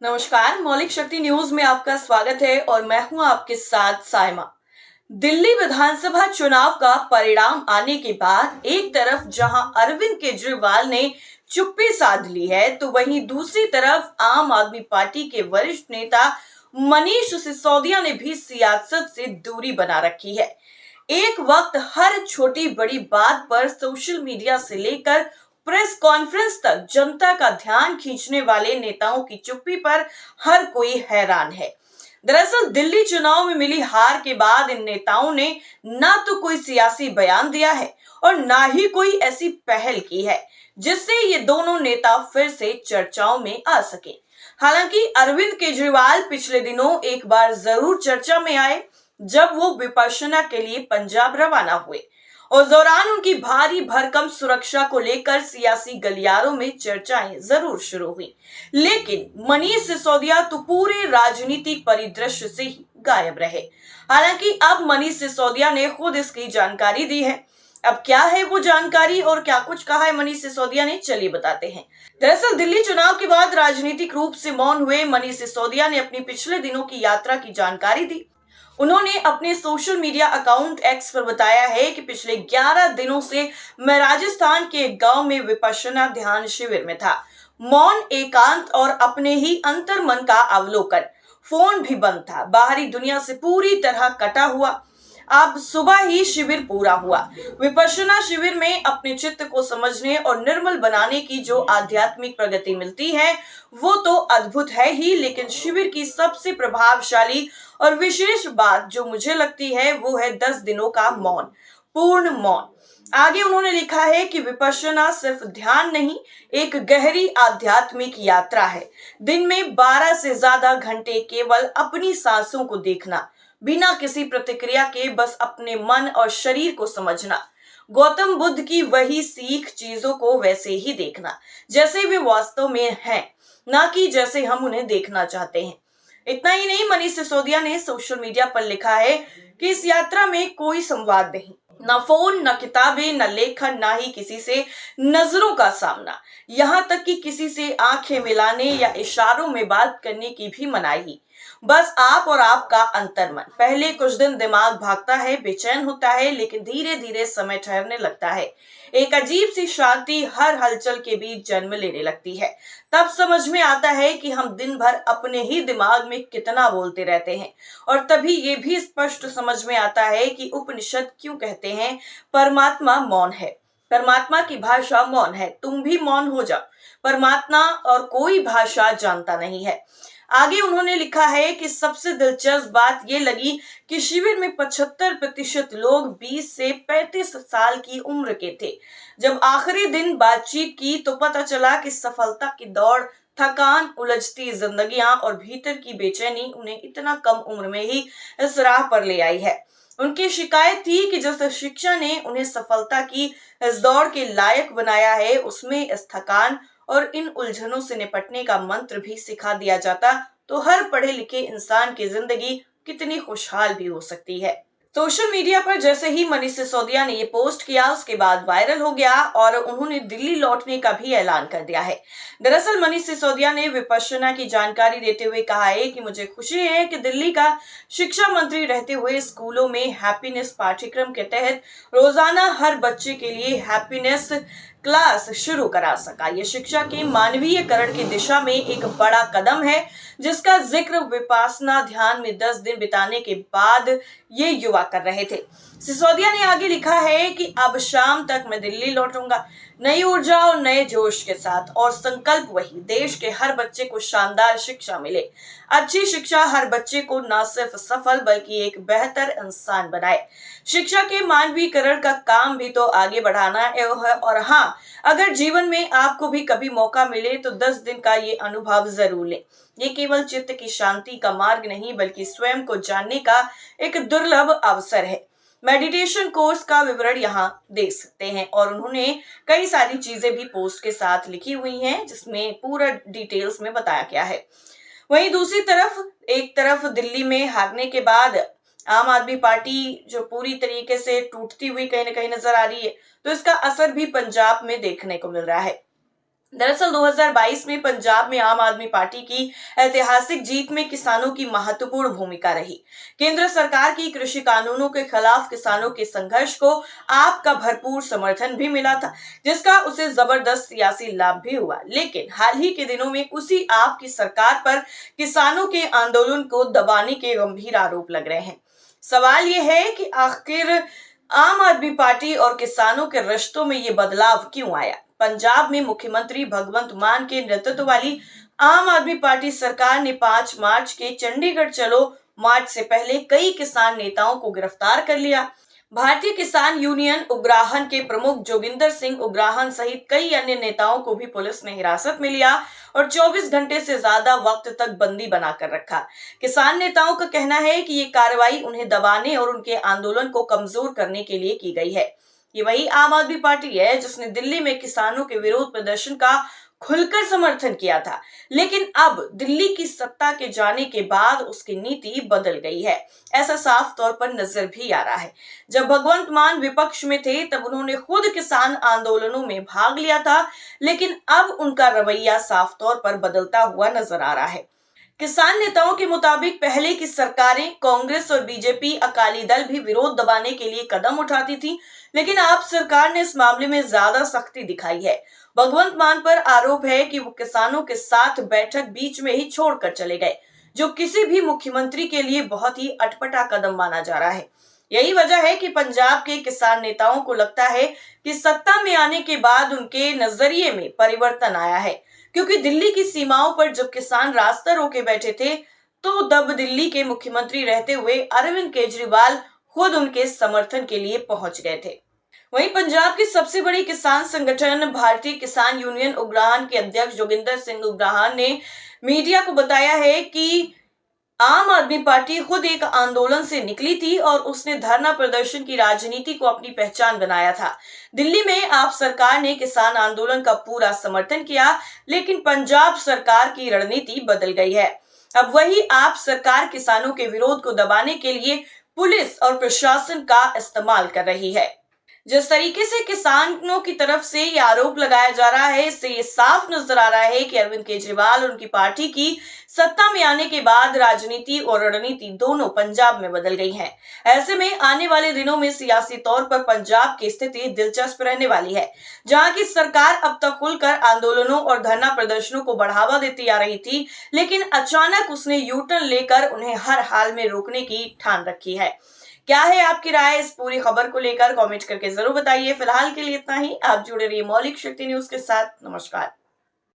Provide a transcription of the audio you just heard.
नमस्कार, मौलिक शक्ति न्यूज में आपका स्वागत है और मैं हूं आपके साथ साइमा। दिल्ली विधानसभा चुनाव का परिणाम आने के बाद एक तरफ जहां अरविंद केजरीवाल ने चुप्पी साध ली है, तो वहीं दूसरी तरफ आम आदमी पार्टी के वरिष्ठ नेता मनीष सिसोदिया ने भी सियासत से दूरी बना रखी है। एक वक्त हर छोटी बड़ी बात पर सोशल मीडिया से लेकर प्रेस कॉन्फ्रेंस तक जनता का ध्यान खींचने वाले नेताओं की चुप्पी पर हर कोई हैरान है। दरअसल दिल्ली चुनाव में मिली हार के बाद इन नेताओं ने ना तो कोई सियासी बयान दिया है और ना ही कोई ऐसी पहल की है जिससे ये दोनों नेता फिर से चर्चाओं में आ सके। हालांकि अरविंद केजरीवाल पिछले दिनों एक बार जरूर चर्चा में आए जब वो विपश्यना के लिए पंजाब रवाना हुए। उस दौरान उनकी भारी भरकम सुरक्षा को लेकर सियासी गलियारों में चर्चाएं जरूर शुरू हुई, लेकिन मनीष सिसोदिया तो पूरे राजनीतिक परिदृश्य से ही गायब रहे। हालांकि अब मनीष सिसोदिया ने खुद इसकी जानकारी दी है। अब क्या है वो जानकारी और क्या कुछ कहा है मनीष सिसोदिया ने, चलिए बताते हैं। दरअसल दिल्ली चुनाव के बाद राजनीतिक रूप से मौन हुए मनीष सिसोदिया ने अपनी पिछले दिनों की यात्रा की जानकारी दी। उन्होंने अपने सोशल मीडिया अकाउंट एक्स पर बताया है कि पिछले 11 दिनों से मैं राजस्थान के एक गांव में विपश्यना ध्यान शिविर में था। मौन, एकांत और अपने ही अंतर मन का अवलोकन। फोन भी बंद था, बाहरी दुनिया से पूरी तरह कटा हुआ। अब सुबह ही शिविर पूरा हुआ। विपश्यना शिविर में अपने चित्त को समझने और निर्मल बनाने की जो आध्यात्मिक प्रगति मिलती है वो तो अद्भुत है ही, लेकिन शिविर की सबसे प्रभावशाली और विशेष बात जो मुझे लगती है वो है 10 दिनों का मौन, पूर्ण मौन। आगे उन्होंने लिखा है कि विपश्यना सिर्फ ध्यान नहीं, एक गहरी आध्यात्मिक यात्रा है। दिन में 12 से ज्यादा घंटे केवल अपनी सांसों को देखना, बिना किसी प्रतिक्रिया के बस अपने मन और शरीर को समझना। गौतम बुद्ध की वही सीख, चीजों को वैसे ही देखना जैसे वे वास्तव में हैं, ना कि जैसे हम उन्हें देखना चाहते हैं। इतना ही नहीं, मनीष सिसोदिया ने सोशल मीडिया पर लिखा है कि इस यात्रा में कोई संवाद नहीं, न फोन, न किताबें, न लेखन, ना ही किसी से नजरों का सामना, यहाँ तक कि किसी से आंखें मिलाने या इशारों में बात करने की भी मनाही। बस आप और आपका अंतर्मन। पहले कुछ दिन दिमाग भागता है, बेचैन होता है, लेकिन धीरे धीरे समय ठहरने लगता है। एक अजीब सी शांति हर हलचल के बीच जन्म लेने लगती है। तब समझ में आता है कि हम दिन भर अपने ही दिमाग में कितना बोलते रहते हैं। और तभी ये भी स्पष्ट समझ में आता है कि उपनिषद क्यों कहते हैं परमात्मा मौन है। परमात्मा की भाषा मौन है, तुम भी मौन हो जाओ। परमात्मा और कोई भाषा जानता नहीं है। आगे उन्होंने लिखा है कि सबसे दिलचस्प बात यह लगी कि शिविर में 75% लोग 20 से 35 साल की उम्र के थे। जब आखिरी दिन बातचीत की तो पता चला कि सफलता की दौड़, थकान, उलझती जिंदगियां और भीतर की बेचैनी उन्हें इतना कम उम्र में ही इस राह पर ले आई है। उनकी शिकायत थी कि जिस शिक्षा ने उन्हें सफलता की इस दौड़ के लायक बनाया है, उसमें इस थकान और इन उलझनों से निपटने का मंत्र भी सिखा दिया जाता तो हर पढ़े लिखे इंसान की जिंदगी कितनी खुशहाल भी हो सकती है। सोशल मीडिया पर जैसे ही मनीष सिसोदिया ने ये पोस्ट किया, उसके बाद वायरल हो गया और उन्होंने दिल्ली लौटने का भी ऐलान कर दिया है। दरअसल मनीष सिसोदिया ने विपश्यना की जानकारी देते हुए कहा है कि मुझे खुशी है कि दिल्ली का शिक्षा मंत्री रहते हुए स्कूलों में हैप्पीनेस पाठ्यक्रम के तहत रोजाना हर बच्चे के लिए हैप्पीनेस क्लास शुरू करा सका। ये शिक्षा के मानवीयकरण की दिशा में एक बड़ा कदम है, जिसका जिक्र विपश्यना ध्यान में 10 दिन बिताने के बाद ये युवा कर रहे थे। सिसोदिया ने आगे लिखा है कि अब शाम तक मैं दिल्ली लौटूंगा, नई ऊर्जा और नए जोश के साथ, और संकल्प वही, देश के हर बच्चे को शानदार शिक्षा मिले। अच्छी शिक्षा हर बच्चे को न सिर्फ सफल बल्कि एक बेहतर इंसान बनाए। शिक्षा के मानवीकरण का काम भी तो आगे बढ़ाना है। और हाँ, अगर जीवन में आपको भी कभी मौका मिले तो 10 दिन का ये अनुभव जरूर लें। ये केवल चित्त की शांति का मार्ग नहीं बल्कि स्वयं को जानने का एक दुर्लभ अवसर है। मेडिटेशन कोर्स का विवरण यहाँ देख सकते हैं और उन्होंने कई सारी चीजें भी पोस्ट के साथ लिखी हुई हैं जिसमें पूरा डिटेल्स में बताया गया है। वहीं दूसरी तरफ, एक तरफ दिल्ली में हारने के बाद आम आदमी पार्टी जो पूरी तरीके से टूटती हुई कहीं ना कहीं नजर आ रही है, तो इसका असर भी पंजाब में देखने को मिल रहा है। दरअसल 2022 में पंजाब में आम आदमी पार्टी की ऐतिहासिक जीत में किसानों की महत्वपूर्ण भूमिका रही। केंद्र सरकार की कृषि कानूनों के खिलाफ किसानों के संघर्ष को आप का भरपूर समर्थन भी मिला था, जिसका उसे जबरदस्त सियासी लाभ भी हुआ। लेकिन हाल ही के दिनों में उसी आप की सरकार पर किसानों के आंदोलन को दबाने के गंभीर आरोप लग रहे हैं। सवाल यह है कि आखिर आम आदमी पार्टी और किसानों के रिश्तों में ये बदलाव क्यों आया। पंजाब में मुख्यमंत्री भगवंत मान के नेतृत्व वाली आम आदमी पार्टी सरकार ने 5 मार्च के चंडीगढ़ चलो मार्च से पहले कई किसान नेताओं को गिरफ्तार कर लिया। भारतीय किसान यूनियन उग्राहन के प्रमुख जोगिंदर सिंह उग्राहन सहित कई अन्य नेताओं को भी पुलिस ने हिरासत में लिया और 24 घंटे से ज्यादा वक्त तक बंदी बनाकर रखा। किसान नेताओं का कहना है कि ये कार्रवाई उन्हें दबाने और उनके आंदोलन को कमजोर करने के लिए की गई है। ये वही आम आदमी पार्टी है जिसने दिल्ली में किसानों के विरोध प्रदर्शन का खुलकर समर्थन किया था, लेकिन अब दिल्ली की सत्ता के जाने के बाद उसकी नीति बदल गई है। ऐसा साफ तौर पर नजर भी आ रहा है। जब भगवंत मान विपक्ष में थे तब उन्होंने खुद किसान आंदोलनों में भाग लिया था, लेकिन अब उनका रवैया साफ तौर पर बदलता हुआ नजर आ रहा है। किसान नेताओं के मुताबिक पहले की सरकारें कांग्रेस और बीजेपी अकाली दल भी विरोध दबाने के लिए कदम उठाती थी, लेकिन आप सरकार ने इस मामले में ज्यादा सख्ती दिखाई है। भगवंत मान पर आरोप है कि वो किसानों के साथ बैठक बीच में ही छोड़कर चले गए, जो किसी भी मुख्यमंत्री के लिए बहुत ही अटपटा कदम माना जा रहा है। यही वजह है कि पंजाब के किसान नेताओं को लगता है कि सत्ता में आने के बाद उनके नजरिए में परिवर्तन आया है, क्योंकि दिल्ली की सीमाओं पर जब किसान रास्ता रोके बैठे थे तो तब दिल्ली के मुख्यमंत्री रहते हुए अरविंद केजरीवाल खुद उनके समर्थन के लिए पहुंच गए थे। वहीं पंजाब की सबसे बड़ी किसान संगठन भारतीय किसान यूनियन उग्राहन के अध्यक्ष जोगिंदर सिंह उग्राहन ने मीडिया को बताया है कि आम आदमी पार्टी खुद एक आंदोलन से निकली थी और उसने धरना प्रदर्शन की राजनीति को अपनी पहचान बनाया था। दिल्ली में आप सरकार ने किसान आंदोलन का पूरा समर्थन किया, लेकिन पंजाब सरकार की रणनीति बदल गई है। अब वही आप सरकार किसानों के विरोध को दबाने के लिए पुलिस और प्रशासन का इस्तेमाल कर रही है। जिस तरीके से किसानों की तरफ से ये आरोप लगाया जा रहा है, इससे ये साफ नजर आ रहा है कि अरविंद केजरीवाल और उनकी पार्टी की सत्ता में आने के बाद राजनीति और रणनीति दोनों पंजाब में बदल गई है। ऐसे में आने वाले दिनों में सियासी तौर पर पंजाब की स्थिति दिलचस्प रहने वाली है, जहां की सरकार अब तक खुलकर आंदोलनों और धरना प्रदर्शनों को बढ़ावा देती आ रही थी, लेकिन अचानक उसने यू टर्न लेकर उन्हें हर हाल में रोकने की ठान रखी है। क्या है आपकी राय इस पूरी खबर को लेकर? कमेंट करके जरूर बताइए। फिलहाल के लिए इतना ही। आप जुड़े रहिए मौलिक शक्ति न्यूज के साथ। नमस्कार।